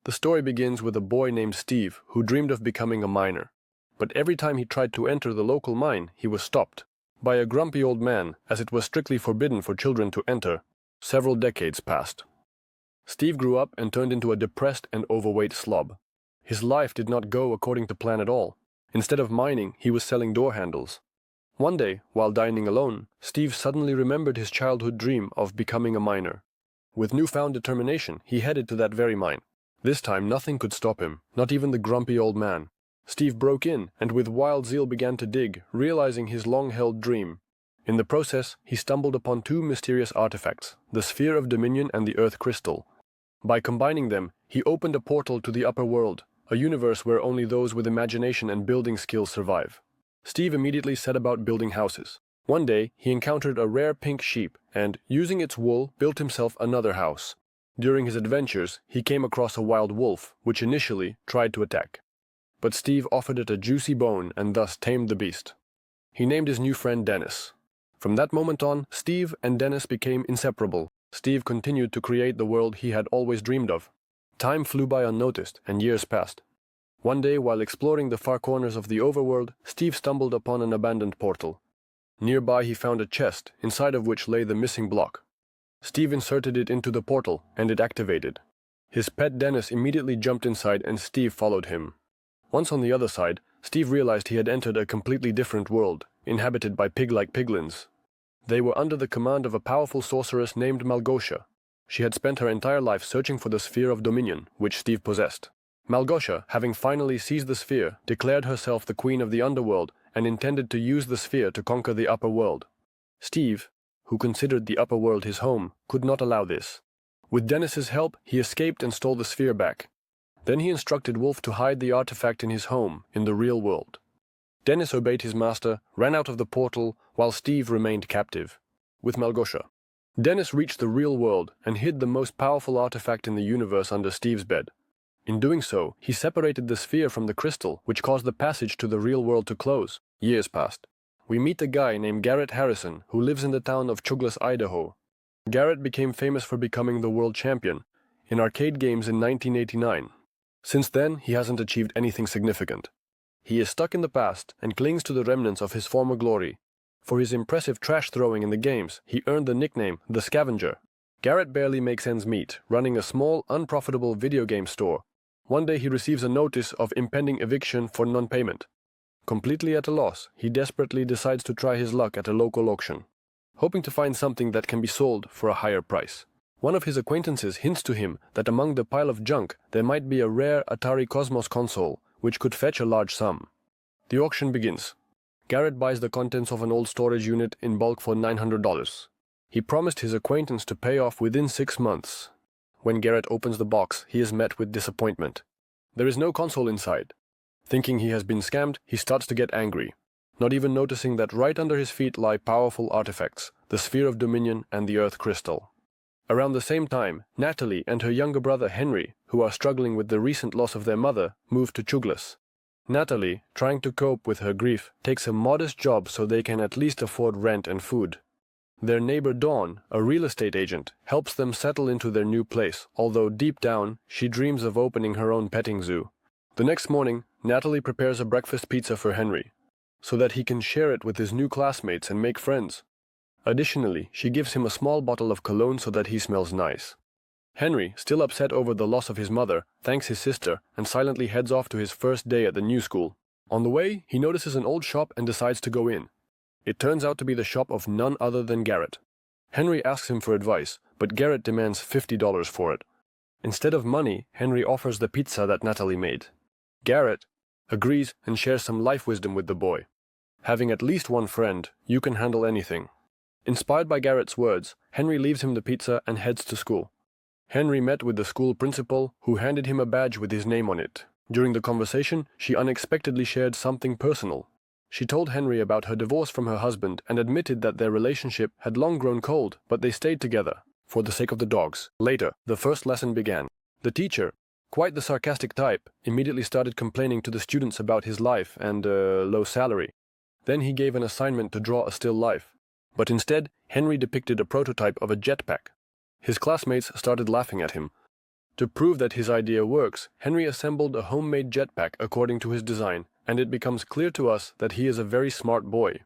The story begins with a boy named Steve who dreamed of becoming a miner. But every time he tried to enter the local mine, he was stopped by a grumpy old man, as it was strictly forbidden for children to enter. Several decades passed. Steve grew up and turned into a depressed and overweight slob. His life did not go according to plan at all. Instead of mining, he was selling door handles. One day, while dining alone, Steve suddenly remembered his childhood dream of becoming a miner. With newfound determination, he headed to that very mine. This time nothing could stop him, not even the grumpy old man. Steve broke in and with wild zeal began to dig, realizing his long-held dream. In the process, he stumbled upon two mysterious artifacts, the Sphere of Dominion and the Earth Crystal. By combining them, he opened a portal to the upper world, a universe where only those with imagination and building skills survive. Steve immediately set about building houses. One day, he encountered a rare pink sheep and, using its wool, built himself another house. During his adventures, he came across a wild wolf, which initially tried to attack. But Steve offered it a juicy bone and thus tamed the beast. He named his new friend Dennis. From that moment on, Steve and Dennis became inseparable. Steve continued to create the world he had always dreamed of. Time flew by unnoticed, and years passed. One day, while exploring the far corners of the overworld, Steve stumbled upon an abandoned portal. Nearby he found a chest, inside of which lay the missing block. Steve inserted it into the portal, and it activated. His pet Dennis immediately jumped inside and Steve followed him. Once on the other side, Steve realized he had entered a completely different world, inhabited by pig-like piglins. They were under the command of a powerful sorceress named Malgosia. She had spent her entire life searching for the Sphere of Dominion, which Steve possessed. Malgosia, having finally seized the sphere, declared herself the queen of the underworld and intended to use the sphere to conquer the upper world. Steve, who considered the upper world his home, could not allow this. With Dennis's help, he escaped and stole the sphere back. Then he instructed Wolf to hide the artifact in his home, in the real world. Dennis obeyed his master, ran out of the portal, while Steve remained captive with Malgosia. Dennis reached the real world and hid the most powerful artifact in the universe under Steve's bed. In doing so, he separated the sphere from the crystal, which caused the passage to the real world to close. Years passed. We meet a guy named Garrett Harrison, who lives in the town of Chuglas, Idaho. Garrett became famous for becoming the world champion in arcade games in 1989. Since then, he hasn't achieved anything significant. He is stuck in the past and clings to the remnants of his former glory. For his impressive trash throwing in the games, he earned the nickname the Scavenger. Garrett barely makes ends meet, running a small, unprofitable video game store. One day he receives a notice of impending eviction for non-payment. Completely at a loss, he desperately decides to try his luck at a local auction, hoping to find something that can be sold for a higher price. One of his acquaintances hints to him that among the pile of junk there might be a rare Atari Cosmos console, which could fetch a large sum. The auction begins. Garrett buys the contents of an old storage unit in bulk for $900. He promised his acquaintance to pay off within 6 months. When Garrett opens the box, he is met with disappointment. There is no console inside. Thinking he has been scammed, he starts to get angry, not even noticing that right under his feet lie powerful artifacts, the Sphere of Dominion and the Earth Crystal. Around the same time, Natalie and her younger brother Henry, who are struggling with the recent loss of their mother, move to Chuglas. Natalie, trying to cope with her grief, takes a modest job so they can at least afford rent and food. Their neighbor Dawn, a real estate agent, helps them settle into their new place, although deep down, she dreams of opening her own petting zoo. The next morning, Natalie prepares a breakfast pizza for Henry, so that he can share it with his new classmates and make friends. Additionally, she gives him a small bottle of cologne so that he smells nice. Henry, still upset over the loss of his mother, thanks his sister and silently heads off to his first day at the new school. On the way, he notices an old shop and decides to go in. It turns out to be the shop of none other than Garrett. Henry asks him for advice, but Garrett demands $50 for it. Instead of money, Henry offers the pizza that Natalie made. Garrett agrees and shares some life wisdom with the boy. Having at least one friend, you can handle anything. Inspired by Garrett's words, Henry leaves him the pizza and heads to school. Henry met with the school principal, who handed him a badge with his name on it. During the conversation, she unexpectedly shared something personal. She told Henry about her divorce from her husband and admitted that their relationship had long grown cold, but they stayed together, for the sake of the dogs. Later, the first lesson began. The teacher, quite the sarcastic type, immediately started complaining to the students about his life and low salary. Then he gave an assignment to draw a still life. But instead, Henry depicted a prototype of a jetpack. His classmates started laughing at him. To prove that his idea works, Henry assembled a homemade jetpack according to his design, and it becomes clear to us that he is a very smart boy.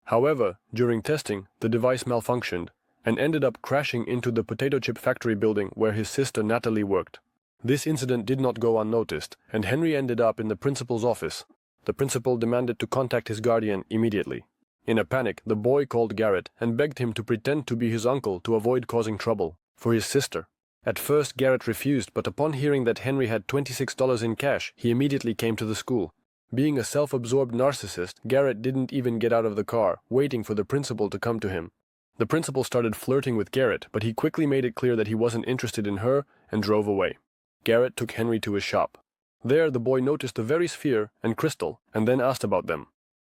However, during testing, the device malfunctioned and ended up crashing into the potato chip factory building where his sister Natalie worked. This incident did not go unnoticed, and Henry ended up in the principal's office. The principal demanded to contact his guardian immediately. In a panic, the boy called Garrett and begged him to pretend to be his uncle to avoid causing trouble for his sister. At first, Garrett refused, but upon hearing that Henry had $26 in cash, he immediately came to the school. Being a self-absorbed narcissist, Garrett didn't even get out of the car, waiting for the principal to come to him. The principal started flirting with Garrett, but he quickly made it clear that he wasn't interested in her and drove away. Garrett took Henry to his shop. There, the boy noticed the very sphere and crystal and then asked about them.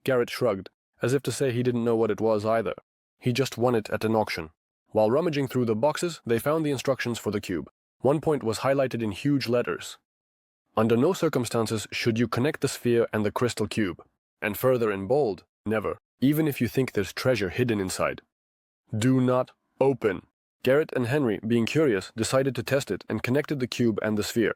Garrett shrugged, as if to say he didn't know what it was either. He just won it at an auction. While rummaging through the boxes, they found the instructions for the cube. One point was highlighted in huge letters. Under no circumstances should you connect the sphere and the crystal cube. And further in bold, never, even if you think there's treasure hidden inside. Do not open. Garrett and Henry, being curious, decided to test it and connected the cube and the sphere.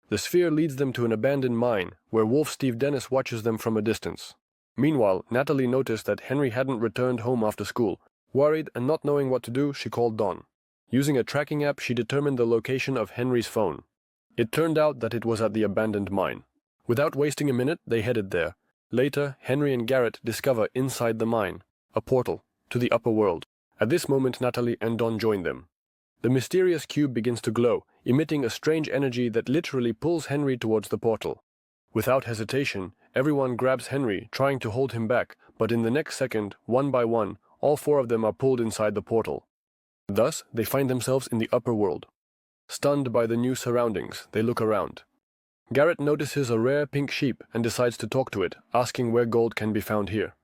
The sphere leads them to an abandoned mine, where Wolf Steve Dennis watches them from a distance. Meanwhile, Natalie noticed that Henry hadn't returned home after school. Worried and not knowing what to do, she called Dawn. Using a tracking app, she determined the location of Henry's phone. It turned out that it was at the abandoned mine. Without wasting a minute, they headed there. Later, Henry and Garrett discover inside the mine a portal to the upper world. At this moment, Natalie and Dawn join them. The mysterious cube begins to glow, emitting a strange energy that literally pulls Henry towards the portal. Without hesitation, everyone grabs Henry, trying to hold him back, but in the next second, one by one, all four of them are pulled inside the portal. Thus, they find themselves in the upper world. Stunned by the new surroundings, they look around. Garrett notices a rare pink sheep and decides to talk to it, asking where gold can be found here.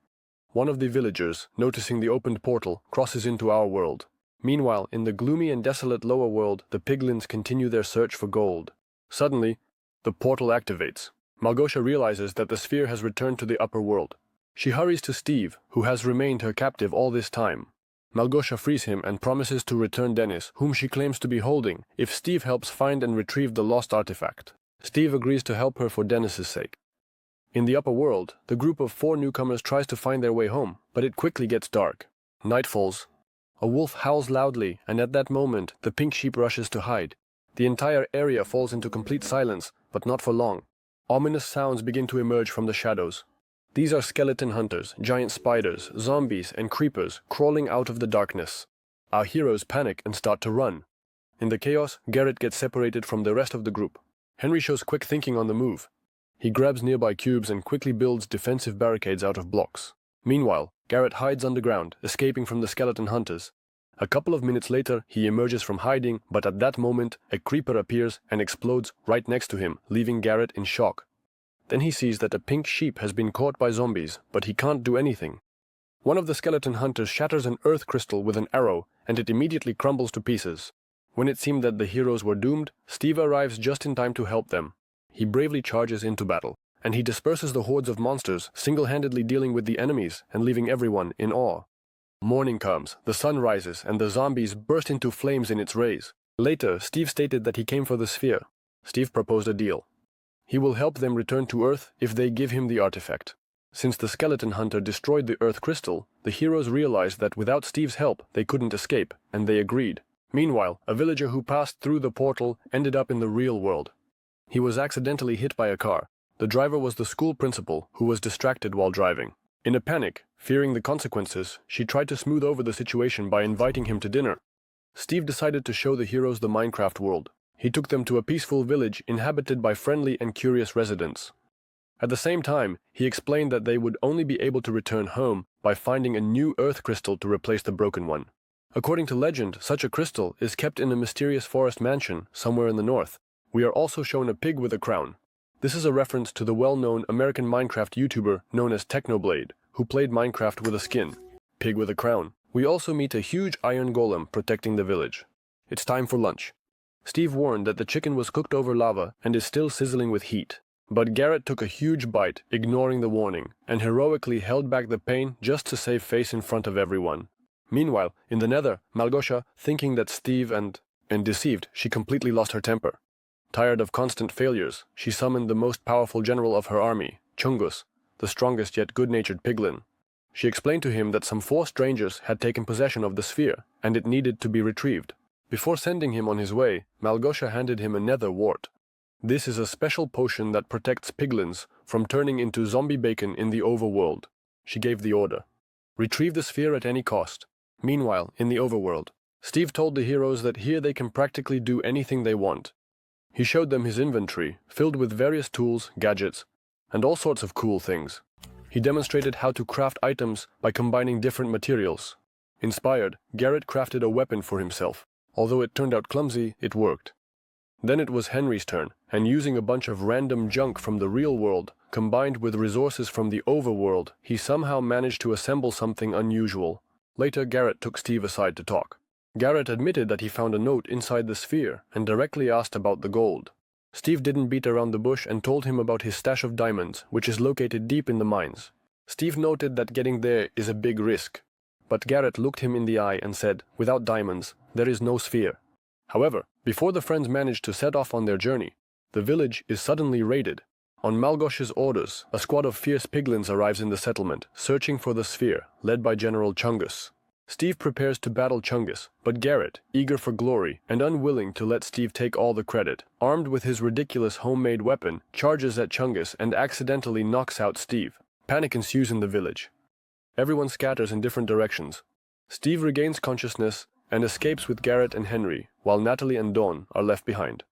One of the villagers, noticing the opened portal, crosses into our world. Meanwhile, in the gloomy and desolate lower world, the piglins continue their search for gold. Suddenly, the portal activates. Malgosia realizes that the sphere has returned to the upper world. She hurries to Steve, who has remained her captive all this time. Malgosia frees him and promises to return Dennis, whom she claims to be holding, if Steve helps find and retrieve the lost artifact. Steve agrees to help her for Dennis's sake. In the upper world, the group of 4 newcomers tries to find their way home, but it quickly gets dark. Night falls. A wolf howls loudly, and at that moment, the pink sheep rushes to hide. The entire area falls into complete silence, but not for long. Ominous sounds begin to emerge from the shadows. These are skeleton hunters, giant spiders, zombies, and creepers crawling out of the darkness. Our heroes panic and start to run. In the chaos, Garrett gets separated from the rest of the group. Henry shows quick thinking on the move. He grabs nearby cubes and quickly builds defensive barricades out of blocks. Meanwhile, Garrett hides underground, escaping from the skeleton hunters. A couple of minutes later, he emerges from hiding, but at that moment, a creeper appears and explodes right next to him, leaving Garrett in shock. Then he sees that a pink sheep has been caught by zombies, but he can't do anything. One of the skeleton hunters shatters an earth crystal with an arrow, and it immediately crumbles to pieces. When it seemed that the heroes were doomed, Steve arrives just in time to help them. He bravely charges into battle, and he disperses the hordes of monsters, single-handedly dealing with the enemies and leaving everyone in awe. Morning comes, the sun rises, and the zombies burst into flames in its rays. Later, Steve stated that he came for the sphere. Steve proposed a deal. He will help them return to Earth if they give him the artifact. Since the skeleton hunter destroyed the Earth crystal, the heroes realized that without Steve's help, they couldn't escape, and they agreed. Meanwhile, a villager who passed through the portal ended up in the real world. He was accidentally hit by a car. The driver was the school principal, who was distracted while driving. In a panic, fearing the consequences, she tried to smooth over the situation by inviting him to dinner. Steve decided to show the heroes the Minecraft world. He took them to a peaceful village inhabited by friendly and curious residents. At the same time, he explained that they would only be able to return home by finding a new earth crystal to replace the broken one. According to legend, such a crystal is kept in a mysterious forest mansion somewhere in the north. We are also shown a pig with a crown. This is a reference to the well-known American Minecraft YouTuber known as Technoblade, who played Minecraft with a skin. Pig with a crown. We also meet a huge iron golem protecting the village. It's time for lunch. Steve warned that the chicken was cooked over lava and is still sizzling with heat. But Garrett took a huge bite, ignoring the warning, and heroically held back the pain just to save face in front of everyone. Meanwhile, in the Nether, Malgosia, thinking that Steve and and deceived, she completely lost her temper. Tired of constant failures, she summoned the most powerful general of her army, Chungus, the strongest yet good-natured piglin. She explained to him that some 4 strangers had taken possession of the sphere, and it needed to be retrieved. Before sending him on his way, Malgosha handed him a nether wart. This is a special potion that protects piglins from turning into zombie bacon in the overworld. She gave the order. Retrieve the sphere at any cost. Meanwhile, in the overworld, Steve told the heroes that here they can practically do anything they want. He showed them his inventory, filled with various tools, gadgets, and all sorts of cool things. He demonstrated how to craft items by combining different materials. Inspired, Garrett crafted a weapon for himself. Although it turned out clumsy, it worked. Then it was Henry's turn, and using a bunch of random junk from the real world, combined with resources from the overworld, he somehow managed to assemble something unusual. Later, Garrett took Steve aside to talk. Garrett admitted that he found a note inside the sphere and directly asked about the gold. Steve didn't beat around the bush and told him about his stash of diamonds, which is located deep in the mines. Steve noted that getting there is a big risk. But Garrett looked him in the eye and said, without diamonds, there is no sphere. However, before the friends managed to set off on their journey, the village is suddenly raided. On Malgosha's orders, a squad of fierce piglins arrives in the settlement, searching for the sphere, led by General Chungus. Steve prepares to battle Chungus, but Garrett, eager for glory and unwilling to let Steve take all the credit, armed with his ridiculous homemade weapon, charges at Chungus and accidentally knocks out Steve. Panic ensues in the village. Everyone scatters in different directions. Steve regains consciousness and escapes with Garrett and Henry, while Natalie and Dawn are left behind.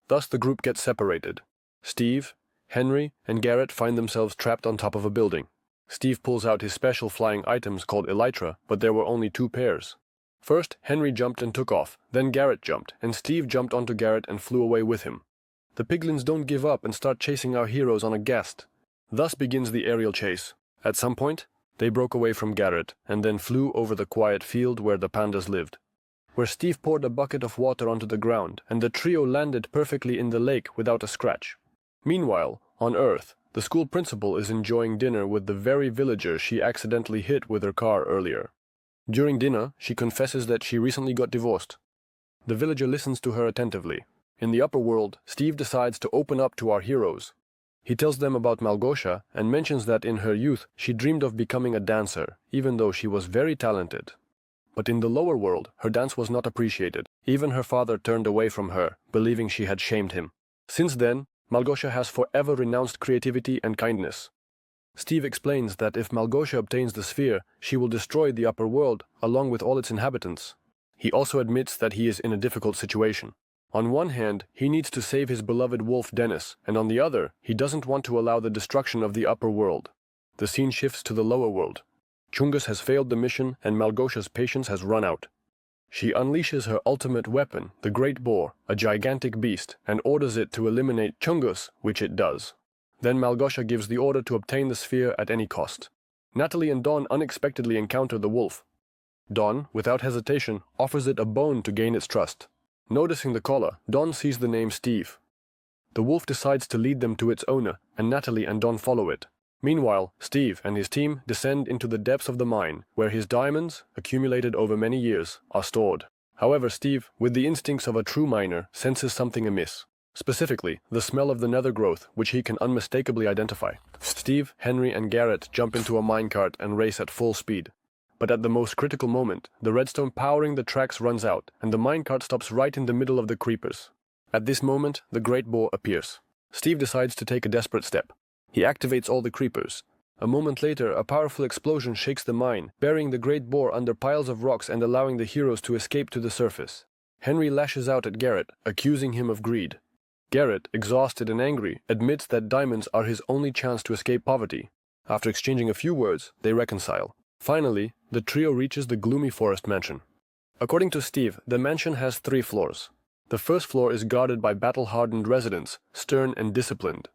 Thus the group gets separated. Steve, Henry, and Garrett find themselves trapped on top of a building. Steve pulls out his special flying items called elytra, but there were only 2 pairs. First, Henry jumped and took off, then Garrett jumped, and Steve jumped onto Garrett and flew away with him. The piglins don't give up and start chasing our heroes on a ghast. Thus begins the aerial chase. At some point, they broke away from Garrett and then flew over the quiet field where the pandas lived, where Steve poured a bucket of water onto the ground, and the trio landed perfectly in the lake without a scratch. Meanwhile, on Earth, the school principal is enjoying dinner with the very villager she accidentally hit with her car earlier. During dinner, she confesses that she recently got divorced. The villager listens to her attentively. In the upper world, Steve decides to open up to our heroes. He tells them about Malgosha and mentions that in her youth she dreamed of becoming a dancer, even though she was very talented. But in the lower world, her dance was not appreciated. Even her father turned away from her, believing she had shamed him. Since then, Malgosha has forever renounced creativity and kindness. Steve explains that if Malgosha obtains the sphere, she will destroy the upper world along with all its inhabitants. He also admits that he is in a difficult situation. On one hand, he needs to save his beloved wolf Dennis, and on the other, he doesn't want to allow the destruction of the upper world. The scene shifts to the lower world. Chungus has failed the mission and Malgosha's patience has run out. She unleashes her ultimate weapon, the Great Boar, a gigantic beast, and orders it to eliminate Chungus, which it does. Then Malgosha gives the order to obtain the sphere at any cost. Natalie and Dawn unexpectedly encounter the wolf. Dawn, without hesitation, offers it a bone to gain its trust. Noticing the collar, Dawn sees the name Steve. The wolf decides to lead them to its owner, and Natalie and Dawn follow it. Meanwhile, Steve and his team descend into the depths of the mine, where his diamonds, accumulated over many years, are stored. However, Steve, with the instincts of a true miner, senses something amiss. Specifically, the smell of the nether growth, which he can unmistakably identify. Steve, Henry, and Garrett jump into a minecart and race at full speed. But at the most critical moment, the redstone powering the tracks runs out, and the minecart stops right in the middle of the creepers. At this moment, the Great Boar appears. Steve decides to take a desperate step. He activates all the creepers. A moment later, a powerful explosion shakes the mine, burying the Great Boar under piles of rocks and allowing the heroes to escape to the surface. Henry lashes out at Garrett, accusing him of greed. Garrett, exhausted and angry, admits that diamonds are his only chance to escape poverty. After exchanging a few words, they reconcile. Finally, the trio reaches the gloomy forest mansion. According to Steve, the mansion has 3 floors. The first floor is guarded by battle-hardened residents, stern and disciplined.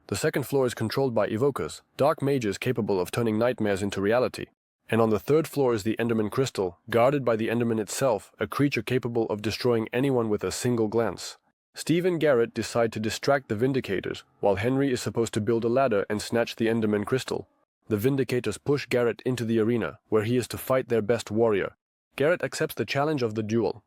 The second floor is controlled by evokers, dark mages capable of turning nightmares into reality. And on the third floor is the Enderman Crystal, guarded by the Enderman itself, a creature capable of destroying anyone with a single glance. Steve and Garrett decide to distract the Vindicators, while Henry is supposed to build a ladder and snatch the Enderman Crystal. The Vindicators push Garrett into the arena, where he is to fight their best warrior. Garrett accepts the challenge of the duel.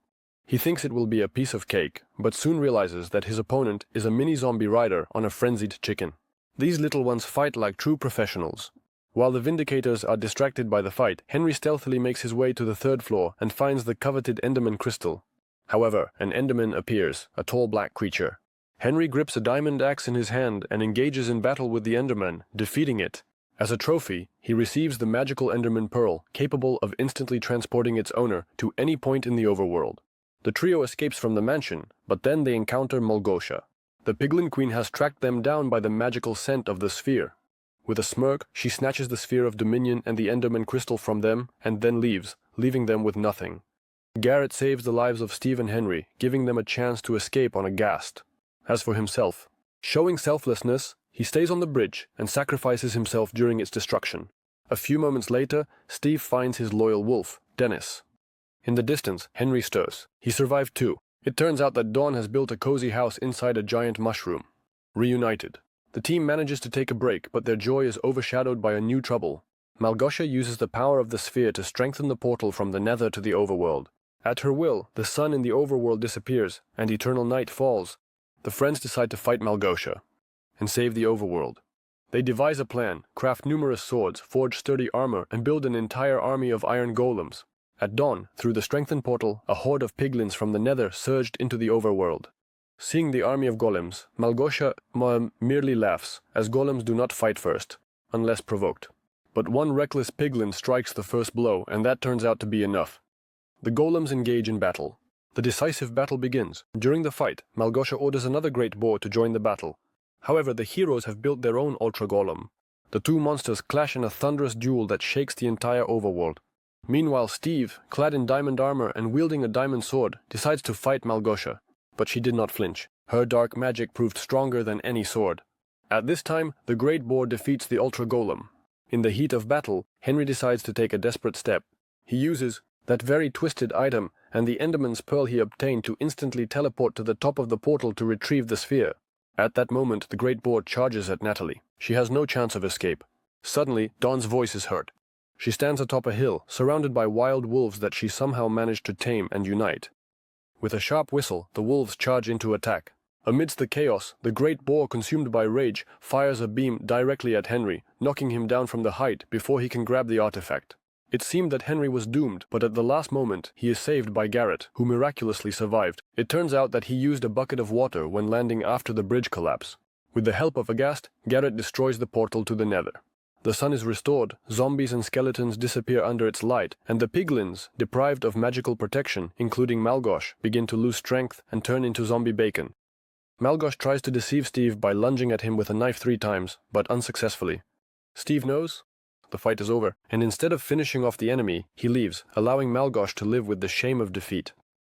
He thinks it will be a piece of cake, but soon realizes that his opponent is a mini-zombie rider on a frenzied chicken. These little ones fight like true professionals. While the Vindicators are distracted by the fight, Henry stealthily makes his way to the third floor and finds the coveted Enderman crystal. However, an Enderman appears, a tall black creature. Henry grips a diamond axe in his hand and engages in battle with the Enderman, defeating it. As a trophy, he receives the magical Enderman Pearl, capable of instantly transporting its owner to any point in the overworld. The trio escapes from the mansion, but then they encounter Małgosia. The Piglin Queen has tracked them down by the magical scent of the sphere. With a smirk, she snatches the Sphere of Dominion and the Enderman Crystal from them and then leaves, leaving them with nothing. Garrett saves the lives of Steve and Henry, giving them a chance to escape on a ghast. As for himself, showing selflessness, he stays on the bridge and sacrifices himself during its destruction. A few moments later, Steve finds his loyal wolf, Dennis. In the distance, Henry stirs. He survived too. It turns out that Dawn has built a cozy house inside a giant mushroom. Reunited. The team manages to take a break, but their joy is overshadowed by a new trouble. Małgosia uses the power of the sphere to strengthen the portal from the nether to the overworld. At her will, the sun in the overworld disappears, and eternal night falls. The friends decide to fight Małgosia and save the overworld. They devise a plan, craft numerous swords, forge sturdy armor, and build an entire army of iron golems. At dawn, through the strengthened portal, a horde of piglins from the nether surged into the overworld. Seeing the army of golems, Małgosia merely laughs, as golems do not fight first, unless provoked. But one reckless piglin strikes the first blow, and that turns out to be enough. The golems engage in battle. The decisive battle begins. During the fight, Małgosia orders another great boar to join the battle. However, the heroes have built their own ultra golem. The two monsters clash in a thunderous duel that shakes the entire overworld. Meanwhile, Steve, clad in diamond armor and wielding a diamond sword, decides to fight Małgosia. But she did not flinch. Her dark magic proved stronger than any sword. At this time, the Great Boar defeats the Ultra Golem. In the heat of battle, Henry decides to take a desperate step. He uses that very twisted item and the Enderman's Pearl he obtained to instantly teleport to the top of the portal to retrieve the sphere. At that moment, the Great Boar charges at Natalie. She has no chance of escape. Suddenly, Dawn's voice is heard. She stands atop a hill, surrounded by wild wolves that she somehow managed to tame and unite. With a sharp whistle, the wolves charge into attack. Amidst the chaos, the Great Boar, consumed by rage, fires a beam directly at Henry, knocking him down from the height before he can grab the artifact. It seemed that Henry was doomed, but at the last moment, he is saved by Garrett, who miraculously survived. It turns out that he used a bucket of water when landing after the bridge collapse. With the help of a ghast, Garrett destroys the portal to the nether. The sun is restored, zombies and skeletons disappear under its light, and the piglins, deprived of magical protection, including Małgosia, begin to lose strength and turn into zombie bacon. Małgosia tries to deceive Steve by lunging at him with a knife 3 times, but unsuccessfully. Steve knows the fight is over, and instead of finishing off the enemy, he leaves, allowing Małgosia to live with the shame of defeat.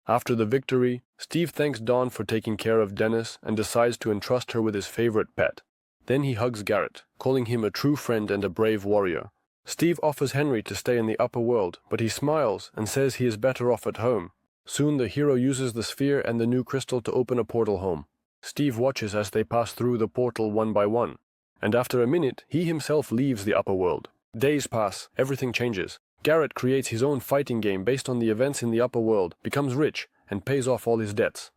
After the victory, Steve thanks Dawn for taking care of Dennis and decides to entrust her with his favorite pet. Then he hugs Garrett, calling him a true friend and a brave warrior. Steve offers Henry to stay in the upper world, but he smiles and says he is better off at home. Soon the hero uses the sphere and the new crystal to open a portal home. Steve watches as they pass through the portal one by one, and after a minute, he himself leaves the upper world. Days pass, everything changes. Garrett creates his own fighting game based on the events in the upper world, becomes rich, and pays off all his debts.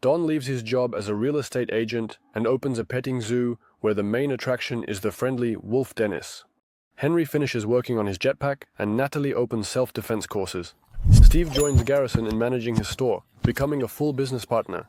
Don leaves his job as a real estate agent and opens a petting zoo where the main attraction is the friendly Wolf Dennis. Henry finishes working on his jetpack and Natalie opens self-defense courses. Steve joins Garrison in managing his store, becoming a full business partner.